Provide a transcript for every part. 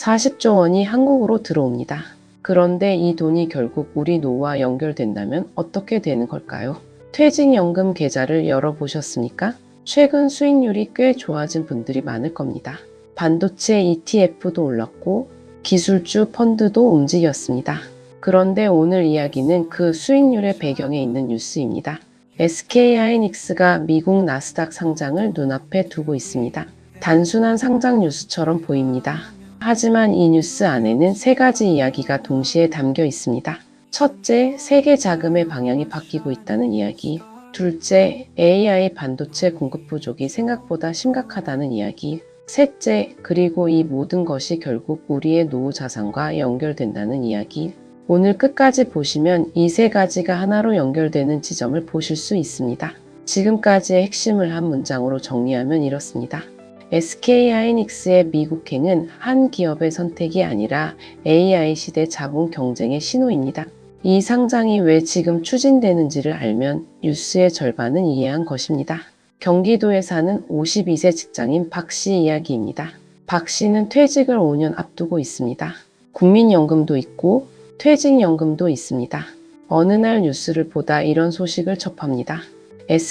40조 원이 한국으로 들어옵니다. 그런데 이 돈이 결국 우리 노후와 연결된다면 어떻게 되는 걸까요? 퇴직연금 계좌를 열어보셨습니까? 최근 수익률이 꽤 좋아진 분들이 많을 겁니다. 반도체 ETF도 올랐고 기술주 펀드도 움직였습니다. 그런데 오늘 이야기는 그 수익률의 배경에 있는 뉴스입니다. SK하이닉스가 미국 나스닥 상장을 눈앞에 두고 있습니다. 단순한 상장 뉴스처럼 보입니다. 하지만 이 뉴스 안에는 세 가지 이야기가 동시에 담겨 있습니다. 첫째, 세계 자금의 방향이 바뀌고 있다는 이야기. 둘째, AI 반도체 공급 부족이 생각보다 심각하다는 이야기. 셋째, 그리고 이 모든 것이 결국 우리의 노후 자산과 연결된다는 이야기. 오늘 끝까지 보시면 이 세 가지가 하나로 연결되는 지점을 보실 수 있습니다. 지금까지의 핵심을 한 문장으로 정리하면 이렇습니다. SK하이닉스의 미국행은 한 기업의 선택이 아니라 AI 시대 자본 경쟁의 신호입니다. 이 상장이 왜 지금 추진되는지를 알면 뉴스의 절반은 이해한 것입니다. 경기도에 사는 52세 직장인 박 씨 이야기입니다. 박 씨는 퇴직을 5년 앞두고 있습니다. 국민연금도 있고 퇴직연금도 있습니다. 어느 날 뉴스를 보다 이런 소식을 접합니다.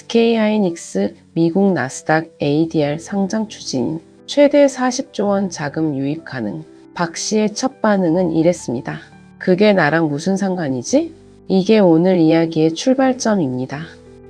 SK하이닉스 미국 나스닥 ADR 상장 추진, 최대 40조 원 자금 유입 가능. 박 씨의 첫 반응은 이랬습니다. 그게 나랑 무슨 상관이지? 이게 오늘 이야기의 출발점입니다.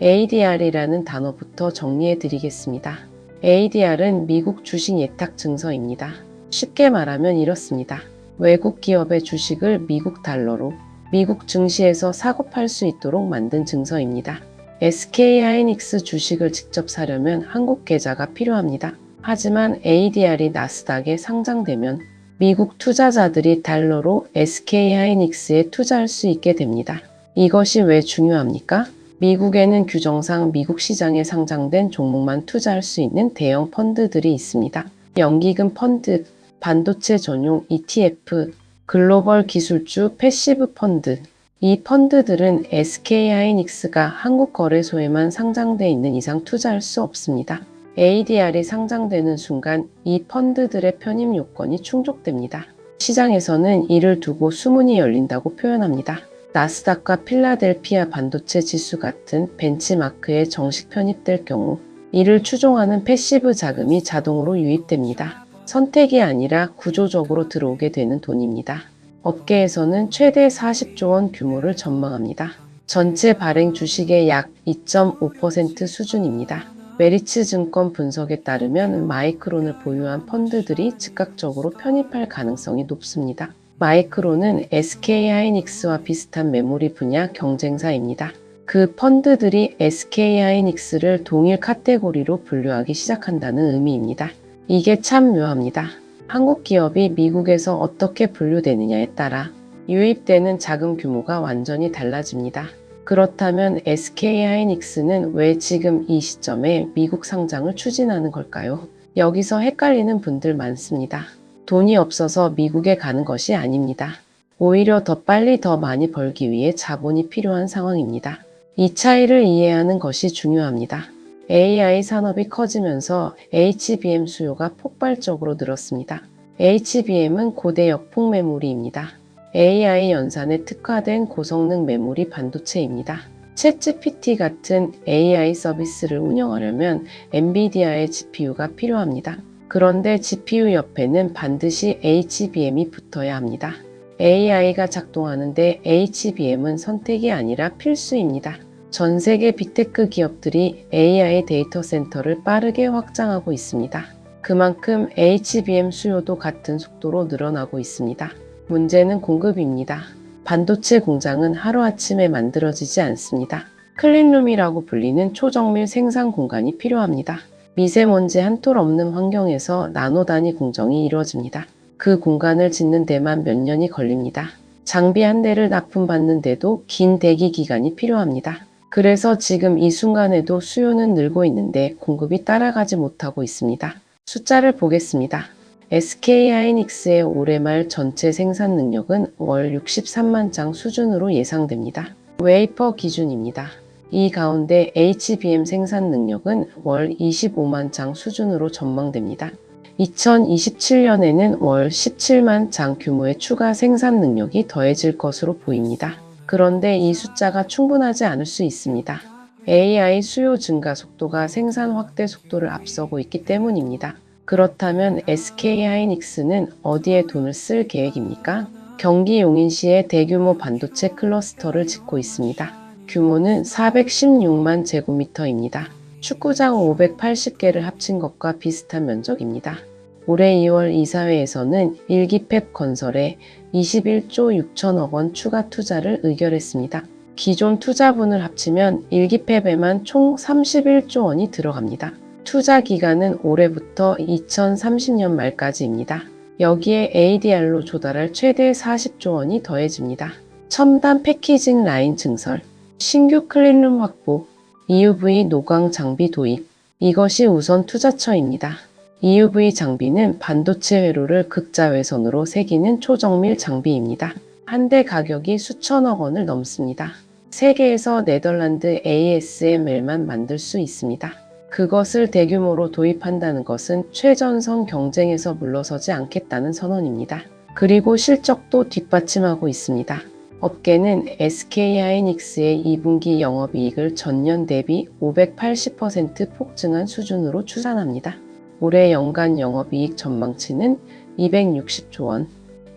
ADR이라는 단어부터 정리해 드리겠습니다. ADR은 미국 주식 예탁 증서입니다. 쉽게 말하면 이렇습니다. 외국 기업의 주식을 미국 달러로 미국 증시에서 사고 팔 수 있도록 만든 증서입니다. SK하이닉스 주식을 직접 사려면 한국 계좌가 필요합니다. 하지만 ADR이 나스닥에 상장되면 미국 투자자들이 달러로 SK하이닉스에 투자할 수 있게 됩니다. 이것이 왜 중요합니까? 미국에는 규정상 미국 시장에 상장된 종목만 투자할 수 있는 대형 펀드들이 있습니다. 연기금 펀드, 반도체 전용 ETF, 글로벌 기술주 패시브 펀드. 이 펀드들은 SK하이닉스가 한국 거래소에만 상장돼 있는 이상 투자할 수 없습니다. ADR이 상장되는 순간 이 펀드들의 편입 요건이 충족됩니다. 시장에서는 이를 두고 수문이 열린다고 표현합니다. 나스닥과 필라델피아 반도체 지수 같은 벤치마크에 정식 편입될 경우 이를 추종하는 패시브 자금이 자동으로 유입됩니다. 선택이 아니라 구조적으로 들어오게 되는 돈입니다. 업계에서는 최대 40조 원 규모를 전망합니다. 전체 발행 주식의 약 2.5% 수준입니다. 메리츠 증권 분석에 따르면 마이크론을 보유한 펀드들이 즉각적으로 편입할 가능성이 높습니다. 마이크론은 SK하이닉스와 비슷한 메모리 분야 경쟁사입니다. 그 펀드들이 SK하이닉스를 동일 카테고리로 분류하기 시작한다는 의미입니다. 이게 참 묘합니다. 한국 기업이 미국에서 어떻게 분류되느냐에 따라 유입되는 자금 규모가 완전히 달라집니다. 그렇다면 SK하이닉스는 왜 지금 이 시점에 미국 상장을 추진하는 걸까요? 여기서 헷갈리는 분들 많습니다. 돈이 없어서 미국에 가는 것이 아닙니다. 오히려 더 빨리 더 많이 벌기 위해 자본이 필요한 상황입니다. 이 차이를 이해하는 것이 중요합니다. AI 산업이 커지면서 HBM 수요가 폭발적으로 늘었습니다. HBM은 고대 역폭 메모리입니다. AI 연산에 특화된 고성능 메모리 반도체입니다. 챗GPT 같은 AI 서비스를 운영하려면 엔비디아의 GPU가 필요합니다. 그런데 GPU 옆에는 반드시 HBM이 붙어야 합니다. AI가 작동하는데 HBM은 선택이 아니라 필수입니다. 전 세계 빅테크 기업들이 AI 데이터 센터를 빠르게 확장하고 있습니다. 그만큼 HBM 수요도 같은 속도로 늘어나고 있습니다. 문제는 공급입니다. 반도체 공장은 하루아침에 만들어지지 않습니다. 클린룸이라고 불리는 초정밀 생산 공간이 필요합니다. 미세먼지 한 톨 없는 환경에서 나노 단위 공정이 이루어집니다. 그 공간을 짓는 데만 몇 년이 걸립니다. 장비 한 대를 납품받는데도 긴 대기 기간이 필요합니다. 그래서 지금 이 순간에도 수요는 늘고 있는데 공급이 따라가지 못하고 있습니다. 숫자를 보겠습니다. SK하이닉스의 올해 말 전체 생산 능력은 월 63만 장 수준으로 예상됩니다. 웨이퍼 기준입니다. 이 가운데 HBM 생산 능력은 월 25만 장 수준으로 전망됩니다. 2027년에는 월 17만 장 규모의 추가 생산 능력이 더해질 것으로 보입니다. 그런데 이 숫자가 충분하지 않을 수 있습니다. AI 수요 증가 속도가 생산 확대 속도를 앞서고 있기 때문입니다. 그렇다면 SK하이닉스는 어디에 돈을 쓸 계획입니까? 경기 용인시에 대규모 반도체 클러스터를 짓고 있습니다. 규모는 416만 제곱미터입니다. 축구장 580개를 합친 것과 비슷한 면적입니다. 올해 2월 이사회에서는 일기팹 건설에 21조 6천억 원 추가 투자를 의결했습니다. 기존 투자분을 합치면 일기팹에만 총 31조 원이 들어갑니다. 투자 기간은 올해부터 2030년 말까지입니다. 여기에 ADR로 조달할 최대 40조 원이 더해집니다. 첨단 패키징 라인 증설, 신규 클린룸 확보, EUV 노광 장비 도입, 이것이 우선 투자처입니다. EUV 장비는 반도체 회로를 극자외선으로 새기는 초정밀 장비입니다. 한 대 가격이 수천억 원을 넘습니다. 세계에서 네덜란드 ASML만 만들 수 있습니다. 그것을 대규모로 도입한다는 것은 최전선 경쟁에서 물러서지 않겠다는 선언입니다. 그리고 실적도 뒷받침하고 있습니다. 업계는 SK하이닉스의 2분기 영업이익을 전년 대비 580% 폭증한 수준으로 추산합니다. 올해 연간 영업이익 전망치는 260조 원,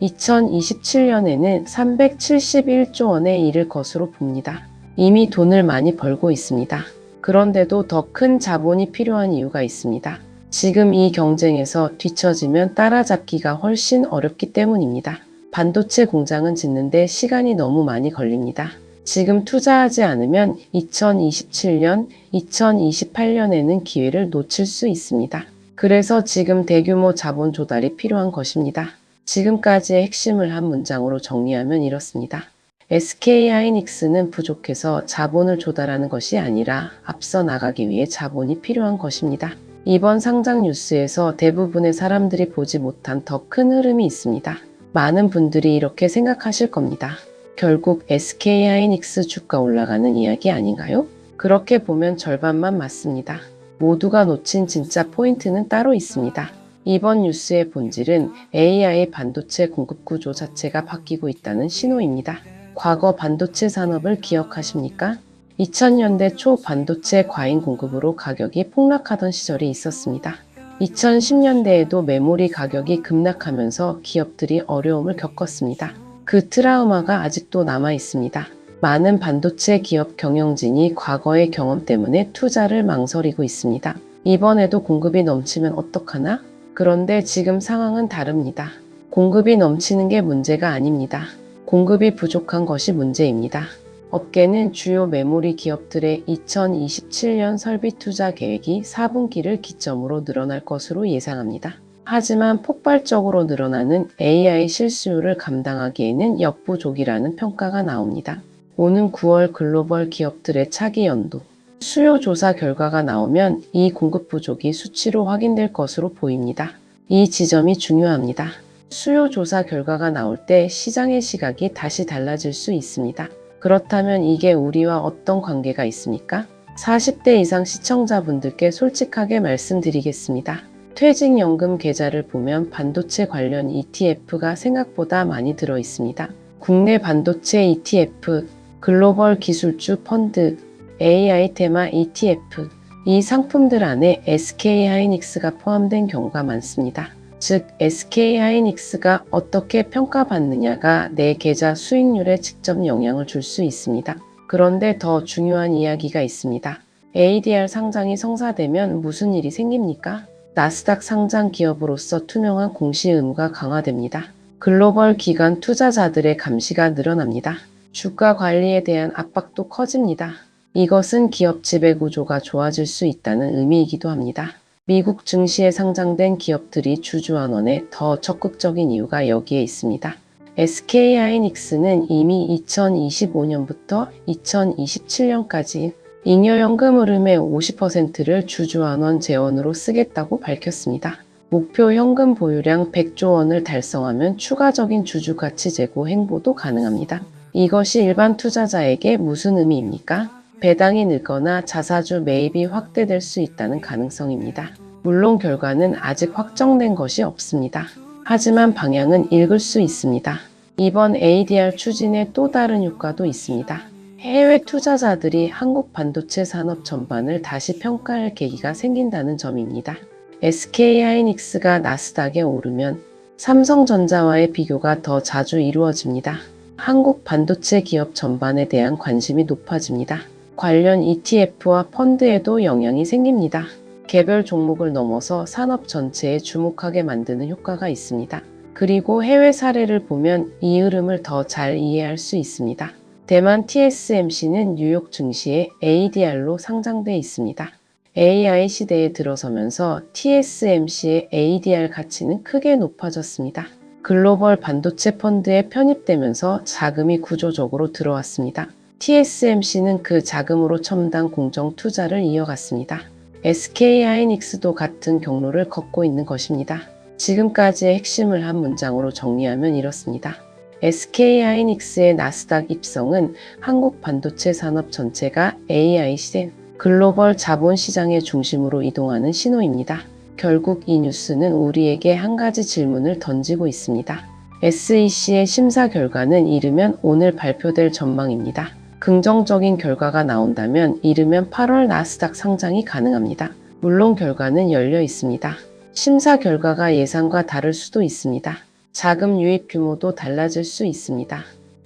2027년에는 371조 원에 이를 것으로 봅니다. 이미 돈을 많이 벌고 있습니다. 그런데도 더 큰 자본이 필요한 이유가 있습니다. 지금 이 경쟁에서 뒤처지면 따라잡기가 훨씬 어렵기 때문입니다. 반도체 공장은 짓는데 시간이 너무 많이 걸립니다. 지금 투자하지 않으면 2027년, 2028년에는 기회를 놓칠 수 있습니다. 그래서 지금 대규모 자본 조달이 필요한 것입니다. 지금까지의 핵심을 한 문장으로 정리하면 이렇습니다. SK하이닉스는 부족해서 자본을 조달하는 것이 아니라 앞서 나가기 위해 자본이 필요한 것입니다. 이번 상장 뉴스에서 대부분의 사람들이 보지 못한 더 큰 흐름이 있습니다. 많은 분들이 이렇게 생각하실 겁니다. 결국 SK하이닉스 주가 올라가는 이야기 아닌가요? 그렇게 보면 절반만 맞습니다. 모두가 놓친 진짜 포인트는 따로 있습니다. 이번 뉴스의 본질은 AI 반도체 공급 구조 자체가 바뀌고 있다는 신호입니다. 과거 반도체 산업을 기억하십니까? 2000년대 초 반도체 과잉 공급으로 가격이 폭락하던 시절이 있었습니다. 2010년대에도 메모리 가격이 급락하면서 기업들이 어려움을 겪었습니다. 그 트라우마가 아직도 남아 있습니다. 많은 반도체 기업 경영진이 과거의 경험 때문에 투자를 망설이고 있습니다. 이번에도 공급이 넘치면 어떡하나? 그런데 지금 상황은 다릅니다. 공급이 넘치는 게 문제가 아닙니다. 공급이 부족한 것이 문제입니다. 업계는 주요 메모리 기업들의 2027년 설비 투자 계획이 4분기를 기점으로 늘어날 것으로 예상합니다. 하지만 폭발적으로 늘어나는 AI 실수요를 감당하기에는 역부족이라는 평가가 나옵니다. 오는 9월 글로벌 기업들의 차기 연도 수요 조사 결과가 나오면 이 공급 부족이 수치로 확인될 것으로 보입니다. 이 지점이 중요합니다. 수요 조사 결과가 나올 때 시장의 시각이 다시 달라질 수 있습니다. 그렇다면 이게 우리와 어떤 관계가 있습니까? 40대 이상 시청자분들께 솔직하게 말씀드리겠습니다. 퇴직연금 계좌를 보면 반도체 관련 ETF가 생각보다 많이 들어 있습니다. 국내 반도체 ETF, 글로벌 기술주 펀드, AI 테마 ETF, 이 상품들 안에 SK하이닉스가 포함된 경우가 많습니다. 즉, SK하이닉스가 어떻게 평가받느냐가 내 계좌 수익률에 직접 영향을 줄 수 있습니다. 그런데 더 중요한 이야기가 있습니다. ADR 상장이 성사되면 무슨 일이 생깁니까? 나스닥 상장 기업으로서 투명한 공시 의무가 강화됩니다. 글로벌 기관 투자자들의 감시가 늘어납니다. 주가 관리에 대한 압박도 커집니다. 이것은 기업 지배 구조가 좋아질 수 있다는 의미이기도 합니다. 미국 증시에 상장된 기업들이 주주환원에 더 적극적인 이유가 여기에 있습니다. SK하이닉스는 이미 2025년부터 2027년까지 잉여연금 흐름의 50%를 주주환원 재원으로 쓰겠다고 밝혔습니다. 목표 현금 보유량 100조 원을 달성하면 추가적인 주주가치 제고 행보도 가능합니다. 이것이 일반 투자자에게 무슨 의미입니까? 배당이 늘거나 자사주 매입이 확대될 수 있다는 가능성입니다. 물론 결과는 아직 확정된 것이 없습니다. 하지만 방향은 읽을 수 있습니다. 이번 ADR 추진의 또 다른 효과도 있습니다. 해외 투자자들이 한국 반도체 산업 전반을 다시 평가할 계기가 생긴다는 점입니다. SK하이닉스가 나스닥에 오르면 삼성전자와의 비교가 더 자주 이루어집니다. 한국 반도체 기업 전반에 대한 관심이 높아집니다. 관련 ETF와 펀드에도 영향이 생깁니다. 개별 종목을 넘어서 산업 전체에 주목하게 만드는 효과가 있습니다. 그리고 해외 사례를 보면 이 흐름을 더 잘 이해할 수 있습니다. 대만 TSMC는 뉴욕 증시에 ADR로 상장돼 있습니다. AI 시대에 들어서면서 TSMC의 ADR 가치는 크게 높아졌습니다. 글로벌 반도체 펀드에 편입되면서 자금이 구조적으로 들어왔습니다. TSMC는 그 자금으로 첨단 공정 투자를 이어갔습니다. SK하이닉스도 같은 경로를 걷고 있는 것입니다. 지금까지의 핵심을 한 문장으로 정리하면 이렇습니다. SK하이닉스의 나스닥 입성은 한국 반도체 산업 전체가 AI 시대 글로벌 자본시장의 중심으로 이동하는 신호입니다. 결국 이 뉴스는 우리에게 한 가지 질문을 던지고 있습니다. SEC의 심사 결과는 이르면 오늘 발표될 전망입니다. 긍정적인 결과가 나온다면 이르면 8월 나스닥 상장이 가능합니다. 물론 결과는 열려 있습니다. 심사 결과가 예상과 다를 수도 있습니다. 자금 유입 규모도 달라질 수 있습니다.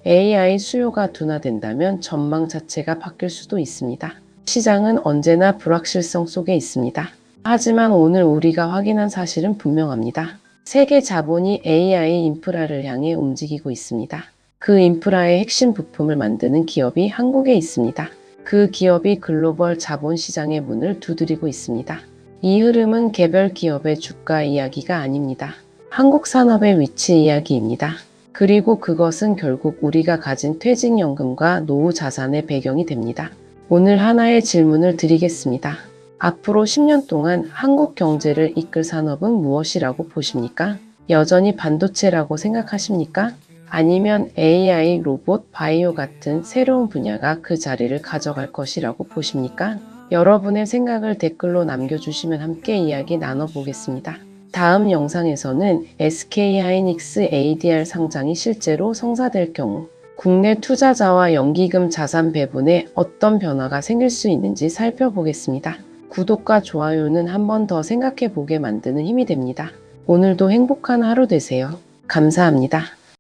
AI 수요가 둔화된다면 전망 자체가 바뀔 수도 있습니다. 시장은 언제나 불확실성 속에 있습니다. 하지만 오늘 우리가 확인한 사실은 분명합니다. 세계 자본이 AI 인프라를 향해 움직이고 있습니다. 그 인프라의 핵심 부품을 만드는 기업이 한국에 있습니다. 그 기업이 글로벌 자본시장의 문을 두드리고 있습니다. 이 흐름은 개별 기업의 주가 이야기가 아닙니다. 한국 산업의 위치 이야기입니다. 그리고 그것은 결국 우리가 가진 퇴직연금과 노후 자산의 배경이 됩니다. 오늘 하나의 질문을 드리겠습니다. 앞으로 10년 동안 한국 경제를 이끌 산업은 무엇이라고 보십니까? 여전히 반도체라고 생각하십니까? 아니면 AI, 로봇, 바이오 같은 새로운 분야가 그 자리를 가져갈 것이라고 보십니까? 여러분의 생각을 댓글로 남겨주시면 함께 이야기 나눠보겠습니다. 다음 영상에서는 SK하이닉스 ADR 상장이 실제로 성사될 경우 국내 투자자와 연기금 자산 배분에 어떤 변화가 생길 수 있는지 살펴보겠습니다. 구독과 좋아요는 한 번 더 생각해 보게 만드는 힘이 됩니다. 오늘도 행복한 하루 되세요. 감사합니다.